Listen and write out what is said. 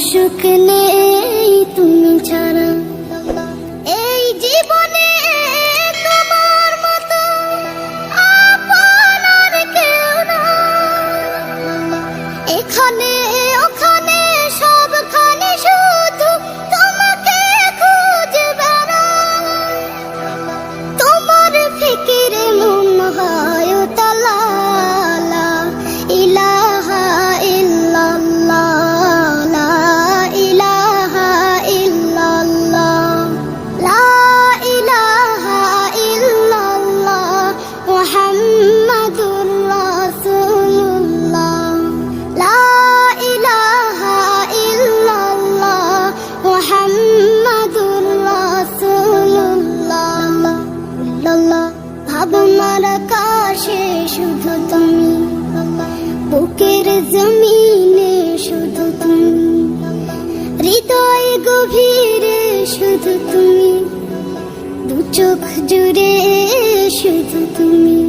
সুখ নেই তুমি ছাড়া। এই জীবনে তোমার মতো আপন আর কেউ না। এখানে ওখানে সবখানে শুধু তোমাকে খুঁজে বেড়াই। তোমার ফিকিরে মন হয় উতলা। লা ইলাহা ইল্লাল্লাহ, লা ইলাহা ইল্লাল্লাহ, লা ইলাহা ইল্লাল্লাহ, মুহাম্মাদুর রাসূলুল্লাহ, লা ইলাহা ইল্লাল্লাহ, মুহাম্মাদুর রাসূলুল্লাহ। ভাবনার আকাশে শুধু তুমি, বুকের জমিনে শুধু তুমি, হৃদয় গভীরে শুধু তুমি, দু চোখ জুড়ে শুধু তুমি।